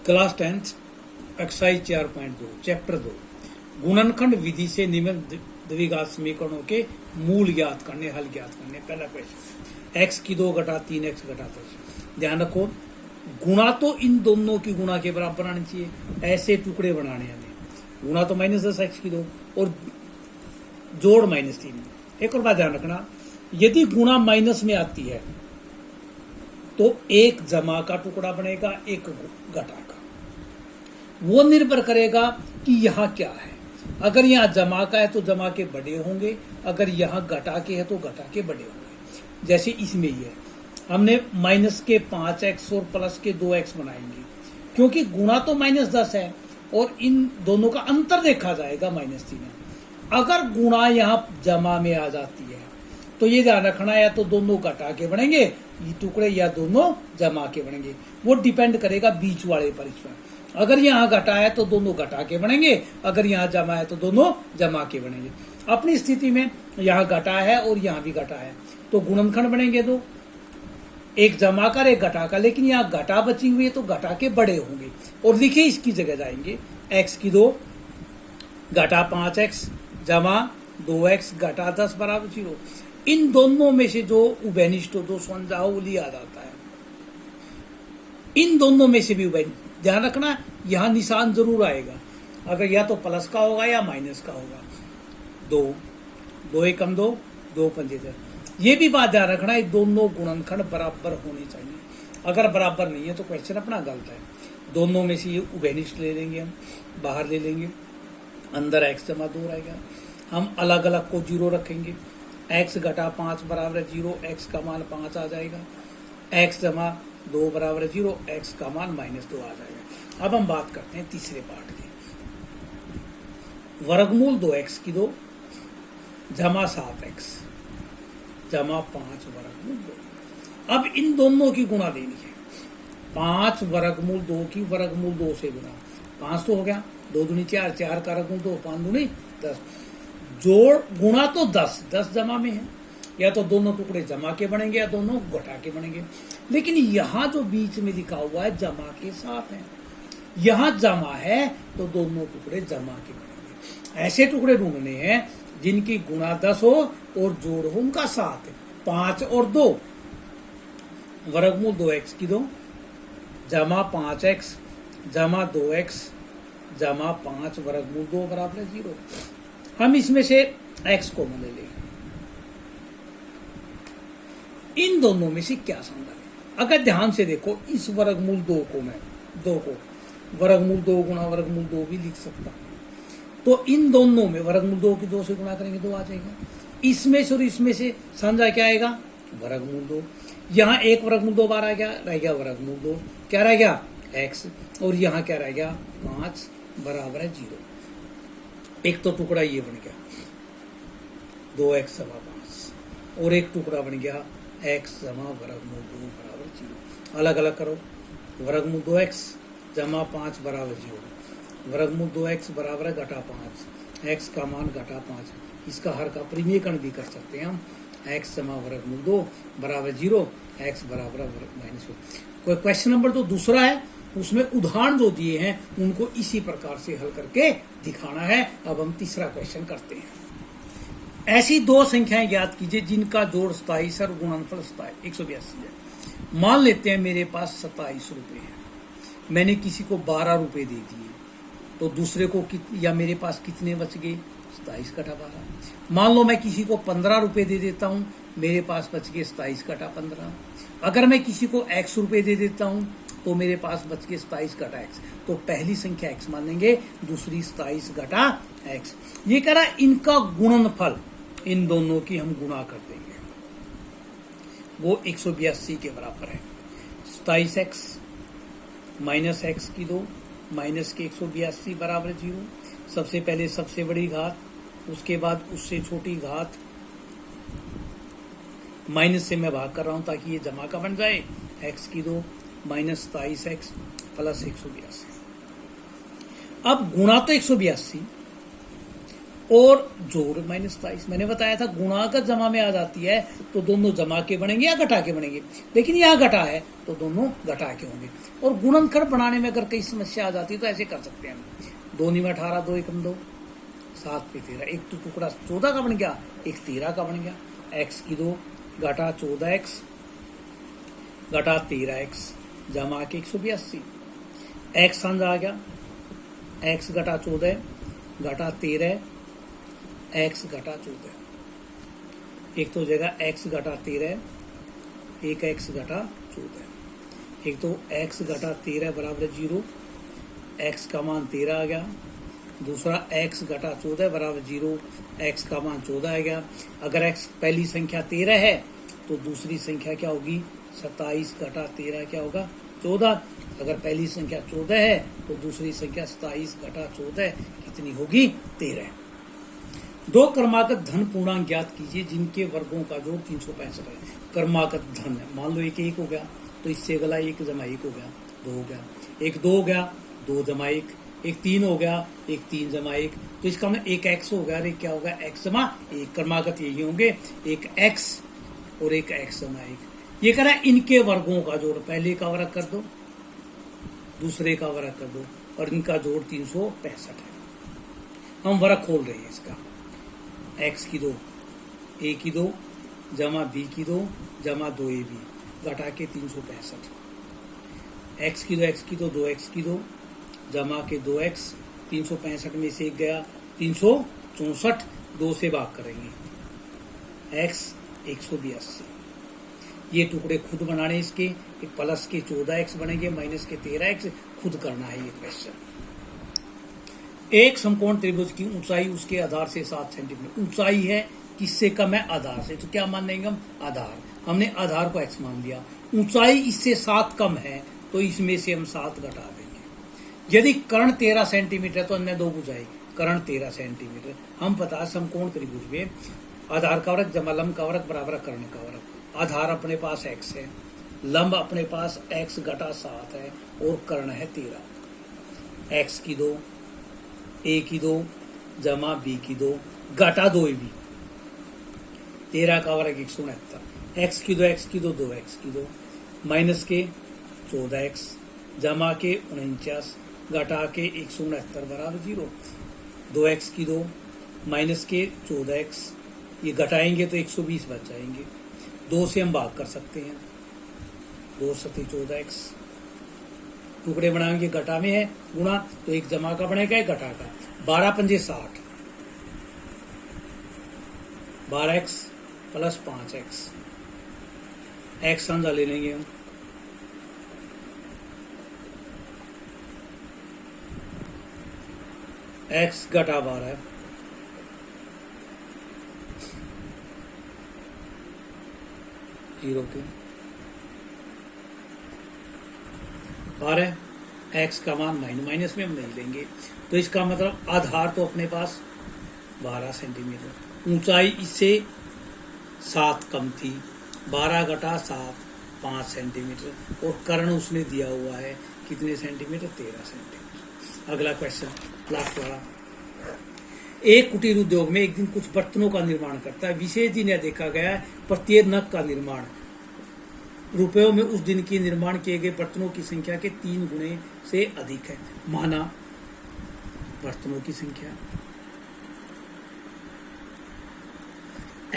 Class 10 exercise 4.2 chapter 2 गुणनखंड विधि से निम्न द्विघात समीकरणों के मूल ज्ञात करने, हल ज्ञात करने। पहला क्वेश्चन, x की 2 घटा 3x घटा 10। ध्यान रखो, गुणा तो इन दोनों की गुणा के बराबर आनी चाहिए, ऐसे टुकड़े बनाने हमें। गुणा तो -10x की 2 और जोड़ -3। एक और बात ध्यान रखना, यदि गुणा माइनस में आती है तो एक जमा का टुकड़ा बनेगा, एक घटा का। वो निर्भर करेगा कि यहाँ क्या है। अगर यहाँ जमा का है तो जमा के बड़े होंगे, अगर यहाँ घटा के है तो घटा के बड़े होंगे। जैसे इसमें ही है, हमने माइनस के 5x और प्लस के 2x बनाएंगे, क्योंकि गुणा तो -10 है और इन दोनों का अंतर देखा जाएगा -3 है। अगर गुणा यहाँ जमा में आ जाती है तो ये ध्यान रखना, या तो दोनों घटा के बनेंगे ये टुकड़े, या दोनों जमा के बनेंगे। वो डिपेंड करेगा बीच वाले पर। इस पर अगर यहाँ घटा है तो दोनों घटा के बनेंगे, अगर यहाँ जमा है तो दोनों जमा के बनेंगे। अपनी स्थिति में यहाँ घटा है और यहाँ भी घटा है तो गुणनखंड बनेंगे दो, एक जमा कर एक घटा का। लेकिन यहाँ घटा बची हुई है तो घटा के बड़े होंगे। और लिखे इसकी जगह जाएंगे, x की 2 घटा 5x जमा 2x घटा 10 बराबर 0। इन दोनों में से जो उभयनिष्ठ हो, जो समझा हो, वो लिया जाता है। इन दोनों में से भी उभयनिष्ठ, ध्यान रखना यहां निशान जरूर आएगा, अगर या तो प्लस का होगा या माइनस का होगा। 2 एकम 2 2 पंजे 10। ये भी बात ध्यान रखना, ये दोनों गुणनखंड बराबर होने चाहिए। अगर बराबर नहीं है तो क्वेश्चन अपना गलत है। दोनों में से ये उभयनिष्ठ ले लेंगे, हम बाहर ले लेंगे, अंदर x जमा 2 रहेगा। हम अलग अलग को 0 रखेंगे, x घटा 5 बराबर 0, x का मान 5 आ जाएगा। x जमा 2 बराबर 0, x का मान -2 आ जाएगा। अब हम बात करते हैं तीसरे पार्ट की। वर्गमूल 2x की 2 जमा 7x जमा 5 वर्गमूल 2। अब इन दोनों की गुणा देनी है। 5 वर्गमूल 2 की वर्गमूल 2 से गुणा, 5 तो हो गया, 2 दूनी 4, 4 का वर्गमूल 2, 5 दूनी 10। जोड़ गुणा तो 10 जमा में है, या तो दोनों टुकड़े जमा के बनेंगे या दोनों घटा के बनेंगे। लेकिन यहाँ जो बीच में लिखा हुआ है जमा के साथ है, यहाँ जमा है तो दोनों टुकड़े जमा के बनेंगे। ऐसे टुकड़े ढूंढने हैं जिनकी गुणा 10 हो और जोड़ हो उनका 7 है। 5 और 2 वर्गमूल 2x की 2 जमा 5x जमा 2x जमा 5 वर्गमूल 2 बराबर 0। हम इसमें से x को मान लेंगे। इन दोनों में से क्या संबंध है? अगर ध्यान से देखो, इस वर्गमूल 2 को मैं 2 को वर्गमूल 2 गुणा वर्गमूल 2 भी लिख सकता हूं। तो इन दोनों में वर्गमूल 2 की 2 से गुणा करेंगे 2 आ जाएगा। इसमें से और इसमें से साझा क्या आएगा? वर्गमूल 2। यहाँ एक वर्गमूल 2 बार आ गया, रह गया वर्गमूल 2, क्या रह गया? x। और यहाँ क्या रह गया? 5 बराबर है 0। एक तो टुकड़ा ये बन गया 2x जमा 5, और एक टुकड़ा बन गया x जमा वर्गमूल 2 बराबर 0। अलग अलग करो, वर्गमूल 2x जमा 5 बराबर 0, वर्गमूल 2x बराबर घटा 5, x का मान घटा 5। इसका हर का परिमेयकरण भी कर सकते हैं हम, x जमा वर्गमूल 2 बराबर 0, x बराबर -1। कोई क्वेश्चन नंबर जो दूसरा है उसमें उदाहरण जो दिए हैं उनको इसी प्रकार से हल करके दिखाना है। अब हम तीसरा क्वेश्चन करते हैं। ऐसी 2 संख्याएं ज्ञात कीजिए जिनका जोड़ 27 और गुणनफल 182 है। मान लेते हैं मेरे पास 27 रुपए है, मैंने किसी को 12 रुपए दे दिए, तो दूसरे को या मेरे पास कितने बच गए? 27 घटा 12। मान लो मैं किसी को 15 रुपए दे देता हूं, मेरे पास बच गए 27 घटा 15। अगर मैं किसी को x रुपए दे देता हूं तो मेरे पास बच के 27 घटा x। तो पहली संख्या x मान लेंगे, दूसरी 27 घटा x। ये कह रहा है इनका गुणनफल, इन दोनों की हम गुणा कर देंगे, वो 182 के बराबर है। 27x माइनस x की 2 माइनस के 182 बराबर 0। सबसे पहले सबसे बड़ी घात, उसके बाद उससे छोटी घात, माइनस से मैं भाग कर रहा हूं ताकि ये जमा का बन जाए। x की 2 माइनस 27x प्लस 182। अब गुणा तो 182 और जोड़ -22। मैंने बताया था गुणा अगर जमा में आ जाती है तो दोनों जमा के बनेंगे या घटा के बनेंगे, लेकिन यहाँ घटा है तो दोनों घटा के होंगे। और गुणनखंड बनाने में अगर कई समस्या आ जाती है तो ऐसे कर सकते हैं, 2 में 18, 2 एकम 2, 7 पे 13, एक तो टुकड़ा 14 का बन गया, एक 13 का बन गया। x की 2 घटा 14x घटा 13x जमा के 182, x अंज आ गया, x घटा 14 घटा 13 x घटा 14, एक तो जगह x घटा 13, एक x घटा 14, एक तो x घटा 13 बराबर 0, x का मान 13 आ गया, दूसरा x घटा 14 बराबर 0, x का मान 14 आ गया। अगर x पहली संख्या 13 है तो दूसरी संख्या क्या होगी, 27 घटा 13 क्या होगा, 14। अगर पहली संख्या 14 है तो दूसरी संख्या 27 घटा 14 कितनी होगी, 13। दो क्रमागत धन पूर्णांक ज्ञात कीजिए जिनके वर्गों का जोड़ 365 है। क्रमागत धन है, मान लो एक 1 हो गया तो इससे अगला 1 जमा 1 हो गया, 2 हो गया, एक 2 हो गया, 2 जमा 1, एक 3 हो गया, एक 3 जमा 1, तो इसका मतलब एक x हो गया, एक क्या होगा, x जमा 1। क्रमागत यही होंगे, एक x और एक x जमा 1। ये कह रहा है इनके वर्गों का जोड़, पहले का वर्ग कर दो, दूसरे का वर्ग कर दो, और इनका जोड़ 365 है। हम वर्ग खोल रहे हैं इसका, x की 2 a की 2 जमा b की 2 जमा 2ab घटा के 365, x की 2 2x की 2 जमा के 2x 365 में से एक गया 364, 2 से भाग करेंगे, x 182। ये टुकड़े खुद बनाने इसके, प्लस के 14x बनेंगे, माइनस के 13x, खुद करना है ये क्वेश्चन। एक समकोण त्रिभुज की ऊंचाई उसके आधार से 7 सेंटीमीटर, ऊंचाई है किससे कम है, आधार से, तो क्या मान लेंगे हम, आधार। हमने आधार को x मान लिया, ऊंचाई इससे 7 कम है तो इसमें से हम 7 घटा देंगे। यदि कर्ण 13 सेंटीमीटर तो अन्य 2 भुजाएं, कर्ण 13 सेंटीमीटर। हम पता समकोण त्रिभुज में आधार का वर्ग जमा लंब का वर्ग बराबर कर्ण का वर्ग। आधार अपने पास x है, लंब अपने पास x घटा 7 है और कर्ण है 13। x की 2 a की 2 जमा b की 2 घटा 2ab, 13 का वर्ग 169, x की 2 2x की 2 माइनस के 14x जमा के 49 घटा के 169 बराबर 0, 2x की 2 माइनस के 14x, ये घटाएंगे तो 120 बच जाएंगे, 2 से हम भाग कर सकते हैं, 2 सती 14x, टुकड़े बनाएंगे, घटा में है गुणा तो एक जमा का बनेगा एक घटा का, 12 पंजे 60, 12x प्लस 5x, x अंजा ले लेंगे हम, x घटा 12 0 के 12, x का मान माइनस में हम नहीं लेंगे, तो इसका मतलब आधार तो अपने पास 12 सेंटीमीटर, ऊंचाई इससे 7 कम थी, 12 घटा 7 5 सेंटीमीटर, और कर्ण उसने दिया हुआ है कितने सेंटीमीटर, 13 सेंटीमीटर। अगला क्वेश्चन लास्ट वाला। एक कुटीर उद्योग में एक दिन कुछ बर्तनों का निर्माण करता है, विशेष दिन यह देखा गया है प्रत्येक नग का निर्माण रुपयों में उस दिन के निर्माण किए गए बर्तनों की संख्या के 3 गुणे से अधिक है। माना बर्तनों की संख्या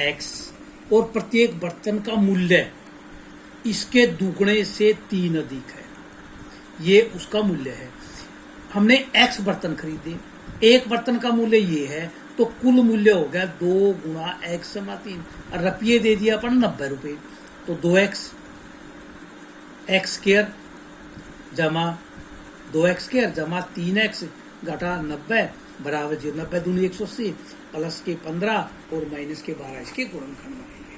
x और प्रत्येक बर्तन का मूल्य इसके दुगुने से 3 अधिक है, ये उसका मूल्य है। हमने x बर्तन खरीदे, एक बर्तन का मूल्य ये है, तो कुल मूल्य हो गया 2 गुणा x जमा 3, और रुपये दे दिया अपन 90 रुपये, तो 2x x स्क्वायर जमा 2x स्क्वायर जमा 3x घटा 90 बराबर 0, 90 दूनी 180 प्लस के 15 और माइनस के 12 इसके गुणनखंड बनेंगे।